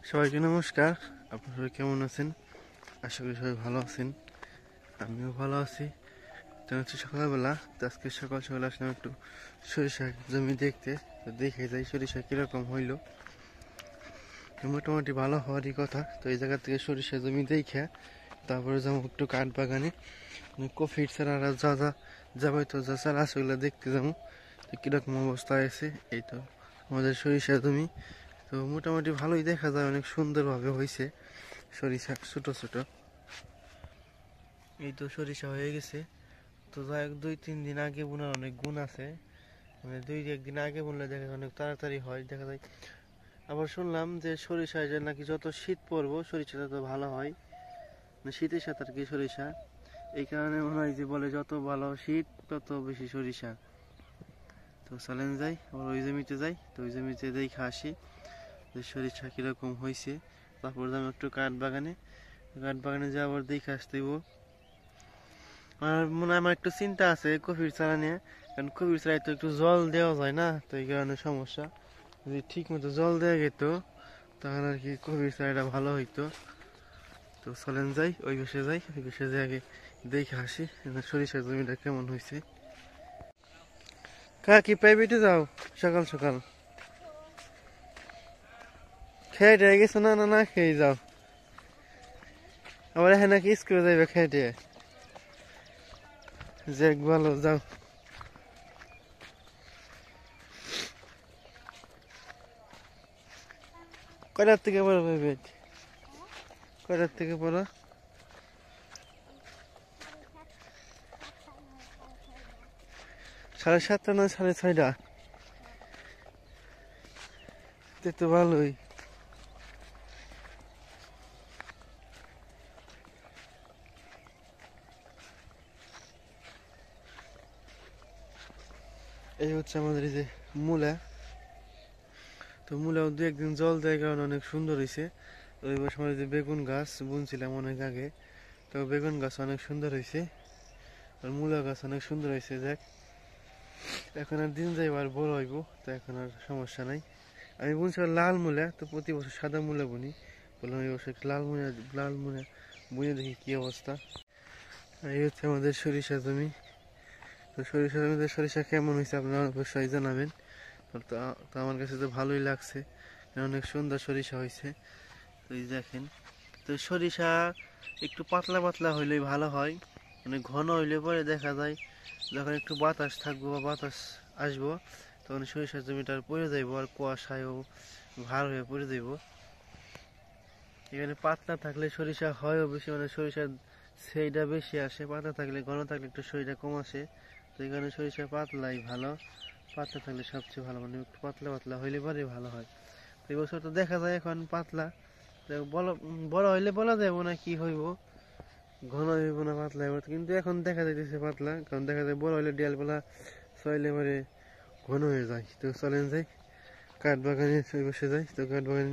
সবাইকে নমস্কার। আপনারা সবাই কেমন আছেন? আশা করি সবাই ভালো আছেন। আমিও ভালো আছি। তো হচ্ছে সকালবেলা, তো আজকে সকাল সকাল আসলাম একটু সরিষা জমি দেখতে। তো দেখে যাই সরিষা কীরকম হইলো। তো মোটামুটি ভালো হওয়ারই কথা। তো এই জায়গা থেকে সরিষা জমি দেখে তারপরে যাবো একটু কাঠ বাগানে, কফির চারা যা যা যাবে, তো যা চারা আছে ওগুলো দেখতে যাবো তো কীরকম অবস্থা আছে। এই তো আমাদের সরিষা জমি। তো মোটামুটি ভালোই দেখা যায়, অনেক সুন্দরভাবে হয়েছে সরিষা ছোট ছোট। এই তো সরিষা হয়ে গেছে। তো যাই হোক, 2-3 দিন আগে বোনার অনেক গুণ আছে, মানে 2-1 দিন আগে বুনলে দেখা যায় অনেক তাড়াতাড়ি হয় দেখা যায়। আবার শুনলাম যে সরিষায় যে নাকি যত শীত পড়বো সরিষা তত ভালো হয়, মানে শীতের সাথে আর কি সরিষা। এই কারণে মনে হয় যে বলে যত ভালো শীত তত বেশি সরিষা। তো চলেন যাই, আবার ওই জমিতে যাই। তো ওই জমিতে দেখে আসি যে সরিষা কীরকম হয়েছে। তারপর যাবো একটু কাঠ বাগানে, কাঠ বাগানে যাওয়ার আবার দেখে আসতে হইব। আর মনে হয় আমার একটু চিন্তা আছে কফির চারা নিয়ে, কারণ কফির চারায় তো একটু জল দেওয়া যায় না, তো এই কারণে সমস্যা। যদি ঠিক মতো জল দেওয়া যেত তাহলে আর কি কফির চারাটা ভালো হইতো। তো চলেন যাই, ওই পাশে যাই, ওই পাশে যাই আগে দেখে আসি সরিষার জমিটা কেমন হয়েছে। কি প্রাইভেটে যাও সকাল সকাল? খেয়ে টেয়ে গেছো? না না না খেয়ে যাও, আবার এখানে নাকি স্কুলে যাইবে খেয়ে টেয়ে। যাক ভালো, যাও। কয়টার থেকে পড়ো প্রাইভেট? কয়টার থেকে পড়ো? 7:30 না 6:30? তো ভালোই। এই হচ্ছে আমাদের এই যে মূলা। তো মূলাও 2-1 দিন জল দেওয়ার কারণে অনেক সুন্দর হয়েছে। তো ওই বছর যে বেগুন গাছ বুনছিলাম অনেক আগে, তো বেগুন গাছ অনেক সুন্দর হয়েছে, আর মূলা গাছ অনেক সুন্দর হয়েছে। যাক, এখন আর দিন যাইব আর বড় হইব, তো এখন আর সমস্যা নাই। আমি বুনছিলাম লাল মূলা, তো প্রতি বছর সাদা মূলা বুনি, বললাম এই বছর লাল মূলা বুনে দেখি কি অবস্থা। আর এই হচ্ছে আমাদের সরিষা জমি। তো সরিষা জমিতে সরিষা কেমন হয়েছে আপনারা অবশ্যই জানাবেন। তো তো আমার কাছে তো ভালোই লাগছে, অনেক সুন্দর সরিষা হয়েছে। তো এই দেখেন, তো সরিষা একটু পাতলা পাতলা হইলেই ভালো হয়, মানে ঘন হইলে পরে দেখা যায় যখন একটু বাতাস থাকবো বা বাতাস আসবো তখন সরিষার জমিটা পড়ে যাইব, আর কুয়াশায়ও ভার হয়ে পড়ে যাইব। এখানে পাতলা থাকলে সরিষা হয়ও বেশি, মানে সরিষার সেইটা বেশি আসে। পাতলা থাকলে ঘন থাকলে একটু সরিষা কম আসে। তো এই কারণে সরিষা পাতলাই ভালো, পাতলা থাকলে সবচেয়ে ভালো, মানে একটু পাতলা পাতলা হইলে পরে ভালো হয়। তো এই বছর তো দেখা যায় এখন পাতলা, তো বড় হইলে বলা যাবো না কি হইব, ঘন হইব না পাতলা হইব, কিন্তু এখন দেখা যাইতেছে পাতলা, কারণ দেখা যায় বড় হইলে ডিয়ালপালা ছয়লে পরে ঘন হয়ে যায়। তো চলেন যাই কাঠ বাগানে, ওই বসে যাই। তো কাঠ বাগান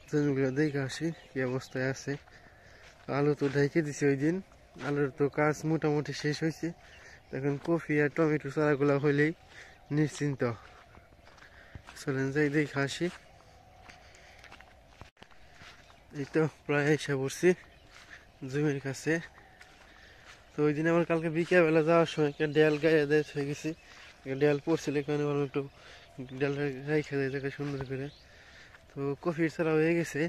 জমিগুলো দেখে আসি কি অবস্থায় আছে। আলু তো ঢেকে দিছে ওই দিন, আলুর তো কাজ মোটামুটি শেষ হয়েছে। এখন কফি আর টমেটো চারাগুলো হইলেই নিশ্চিন্ত। চলেন যাই দেখে আসি। এই তো প্রায় এসে পড়ছি জমির কাছে। তো ওই দিন আমার কালকে বিকেলবেলা যাওয়ার সময় একটা ডেয়াল গায়ে দেয় হয়ে গেছি, ডেয়াল পড়ছিল, এখানে ভালো একটু ডেয়ালটা রেখে দেয় দেখে সুন্দর করে। তো কফির চারা হয়ে গেছে।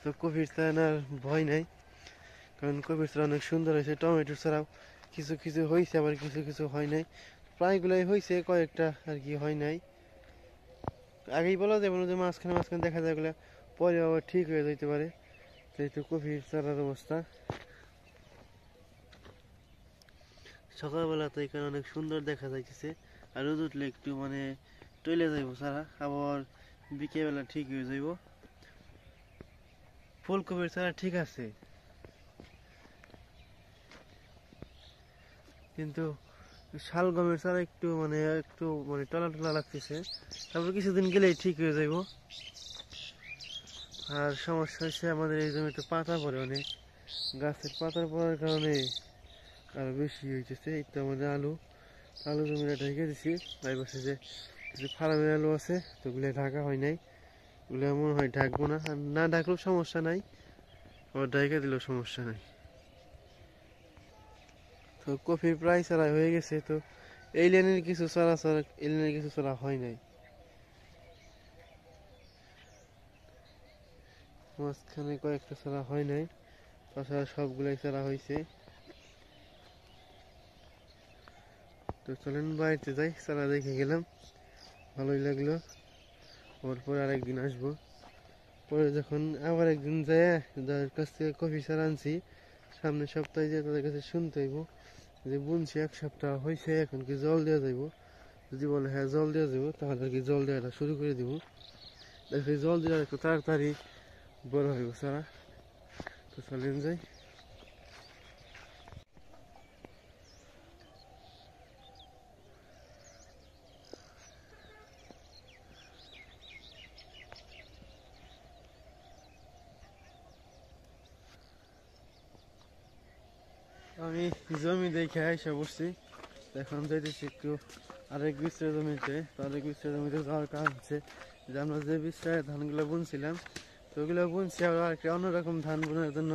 তো কফির চারা আর ভয় নাই, কারণ কফির চারা অনেক সুন্দর হয়েছে। টমেটোর ছাড়াও কিছু কিছু হয়েছে, আবার কিছু কিছু হয় নাই। প্রায়গুলাই হয়েছে, কয়েকটা আর কি হয় নাই। আগেই বলা যাবে না যে মাঝখানে মাঝখানে দেখা যায় ওগুলো পরে আবার ঠিক হয়ে যেতে পারে। তো এই তো কফির চারার অবস্থা। সকালবেলা তো এখানে অনেক সুন্দর দেখা যাইতেছে, আর রোদ উঠলে একটু মানে টইলে যাইব সারা, আবার বিকেলবেলা ঠিক হয়ে যাইব। ফুলকপির চারা ঠিক আছে, কিন্তু শালগমের চারা একটু মানে টলা টলা লাগতেছে, তারপর কিছুদিন গেলেই ঠিক হয়ে যাইব। আর সমস্যা হচ্ছে আমাদের এই জমিতে পাতা পড়ে অনেক, গাছের পাতা পড়ার কারণে আরো বেশি হইতেছে। এই তো আমাদের আলু আলু জমিটা ঢেকে দিছি, তাই পাশে যে কিছু ফার্মের আলু আছে তো ওগুলো ঢাকা হয় নাই, ওগুলো মনে হয় ঢাকবো না, আর না ঢাকলেও সমস্যা নাই, আবার ঢাকা দিলেও সমস্যা নাই। তো কফি প্রায় চারা হয়ে গেছে, তো এই লাইনের কিছু চারা চারা এই লাইনের কিছু চারা হয় নাই, মাঝখানে কয়েকটা চারা হয় নাই, তাছাড়া সবগুলাই চারা হয়েছে। তো চলেন বাড়িতে যাই, চারা দেখে গেলাম, ভালোই লাগলো। পরে আরেকদিন আসবো, পরে যখন আবার একদিন যায় যার কাছ থেকে কফি চারা আনছি সামনের সপ্তাহে যে তাদের কাছে শুনতে হইব যে বুনছি 1 সপ্তাহ হয়েছে, এখন কি জল দেওয়া যাইব। যদি বলে হ্যাঁ জল দেওয়া যাবো, তাহলে আর কি জল দেওয়াটা শুরু করে দিব। দেখি জল দিলে একটু তাড়াতাড়ি বড় হইব চারা। তো চলেন যাই। আমি জমি দেখে আইসা বসছি, এখন যাইতেছি একটু আরেক বিস্তার জমিতে। তো আরেক বিস্তার জমিতে যাওয়ার কারণ হচ্ছে যে আমরা যে বিস্তারে ধানগুলো বুনছিলাম, তো ওগুলো বুনছি আবার আরেকটা অন্যরকম ধান বোনার জন্য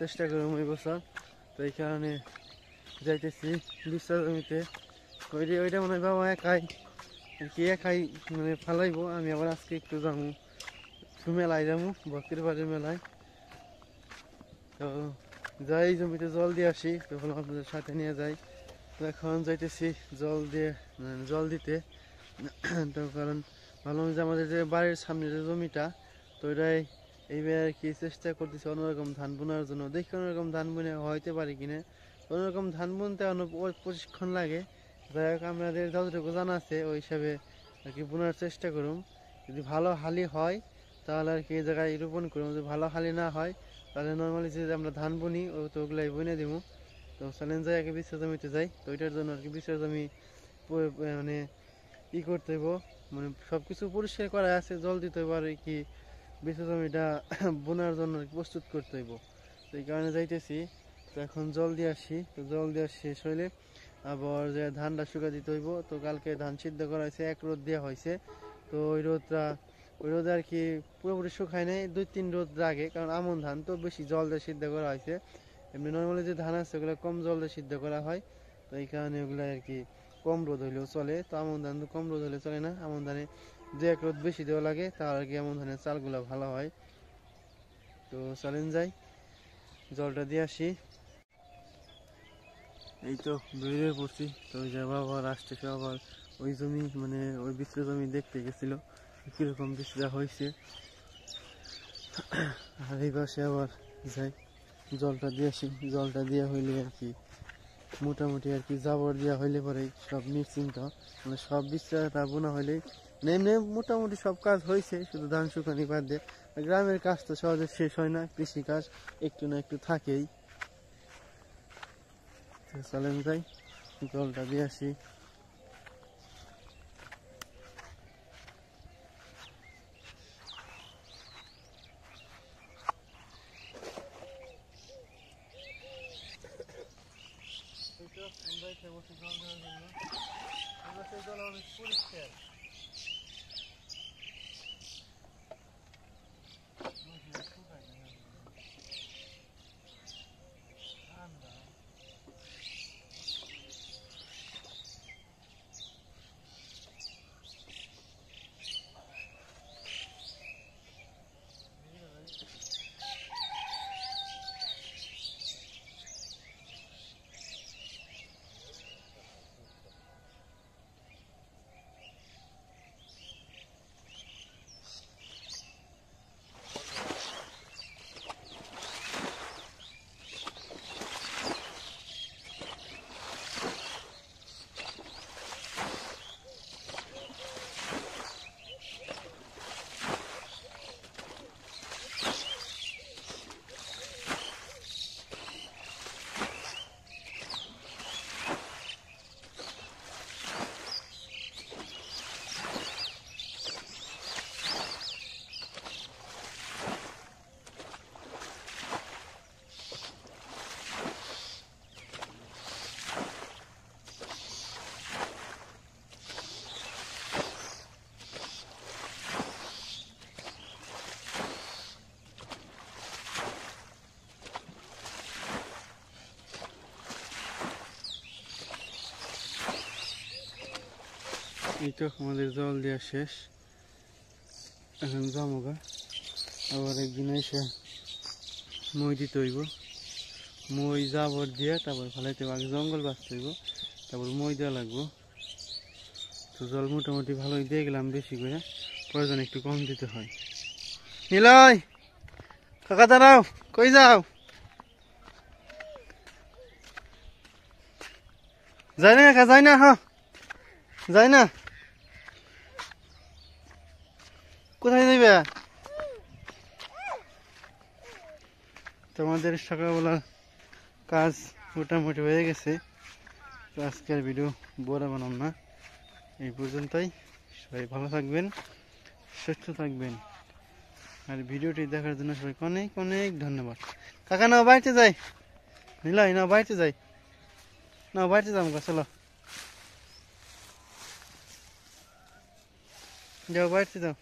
চেষ্টা করবো ওই বছর। তো এই কারণে যাইতেছি বিস্তার জমিতে। ওইটা মনে হয় বাবা একাই আর কি একাই মানে ফালাইবো, আমি আবার আজকে একটু যাবো মেলায়, যাবো ভক্তির বাড়ির মেলায়। তো যাই জমিতে জল দিয়ে আসি, তখন আপনাদের সাথে নিয়ে যাই। তো এখন যাইতেছি জল দিয়ে জল দিতে। তো কারণ ভাবলাম যে আমাদের যে বাড়ির সামনে যে জমিটা, তো ওইটাই এইবার আর কি চেষ্টা করতেছি অন্যরকম ধান বোনার জন্য, দেখি অন্যরকম ধান বুনে হইতে পারি কিনা। অন্যরকম ধান বুনতে প্রশিক্ষণ লাগে, যাই হোক আমাদের যতটুকু জানা আছে ওই হিসাবে আর কি বোনার চেষ্টা করুন। যদি ভালো হালি হয় তাহলে আর কি এই জায়গায় রোপণ করুন, যদি ভালো হালি না হয় তাহলে নর্মালি যে আমরা ধান বুনি ও তো ওগুলাই বুনে দিব। তো চলেন যাই আগে বিশ্ব জমিতে যাই। তো ওইটার জন্য আর কি বিশ্ব জমি মানে ই করতে হইব, মানে সব কিছু পরিষ্কার করা আছে, জল দিতে হইব আর কি বিশ্ব জমিটা বোনার জন্য প্রস্তুত করতে হইব। তো এই কারণে যাইতেছি। তো এখন জল দিয়ে আসি, তো জল দেওয়া শেষ হইলে আবার যে ধানটা শুকা দিতে হইব। তো কালকে ধান সিদ্ধ করা হয়েছে, 1 রোদ দেওয়া হয়েছে। তো ওই রোদে আর কি পুরোপুরি শুকায় নেই, 2-3 রোদ লাগে, কারণ আমন ধান তো বেশি জল দিয়ে সিদ্ধ করা হয়েছে। এমনি নর্মালি যে ধান আছে ওগুলো কম জল দিয়ে সিদ্ধ করা হয়, তো এই কারণে ওগুলো আর কি কম রোদ হইলেও চলে। তো আমন ধান তো কম রোদ হলে চলে না, আমন ধানে 2-1 রোদ বেশি দেওয়া লাগে, তার আর কি আমন ধানের চালগুলো ভালো হয়। তো চলেন যাই জলটা দিয়ে আসি। এই তো বেরিয়ে পড়ছি। তো ওই যে আবার আসতেছে, আবার ওই জমি মানে ওই বিশ্ব জমি দেখতে গেছিল কিরকম বিশ্রা হয়েছে। আর এই পাশে আবার যাই জলটা দিয়ে আসি, জলটা দেওয়া হইলে আর কি মোটামুটি আর কি জাবর দেওয়া হইলে পরে সব মিক্সিংটা মানে সব বিশ্রাটা বোনা হইলে নেমে মোটামুটি সব কাজ হয়েছে, শুধু ধান শুকানি বাদ দিয়ে। গ্রামের কাজ তো সহজে শেষ হয় না, কৃষি কাজ একটু না একটু থাকেই। চলেন যাই জলটা দিয়ে আসি। আমরা এখানে বসে জল দেওয়ার জন্য, আমরা সেই জল অনেক পরিষ্কার। এই তো আমাদের জল দেওয়া শেষ, এখন জমগা আবার একদিন এসে মই দিতে হইব। মই জাবর দিয়ে তারপর ফেলাইতে আগে জঙ্গল বাঁচতে হইব, তারপর মই দেওয়া লাগবো। তো জল মোটামুটি ভালোই দিয়ে গেলাম, বেশি করে প্রয়োজন একটু কম দিতে হয়। নিলয় কাকা দাঁড়াও, কই যাও? যাই না কাকা, যাই না, হ্যাঁ যাই না। কোথায় যাইবে? তোমাদের সকালবেলা কাজ মোটামুটি হয়ে গেছে। তো আজকের ভিডিও বড় বানাম না, এই পর্যন্তই। সবাই ভালো থাকবেন, সুস্থ থাকবেন, আর ভিডিওটি দেখার জন্য সবাইকে অনেক অনেক ধন্যবাদ। কাকা নাও বাড়িতে যাই, নিলাই নাও বাড়িতে যাই, নাও বাড়িতে যাবো, চলো যাও বাড়িতে যাও।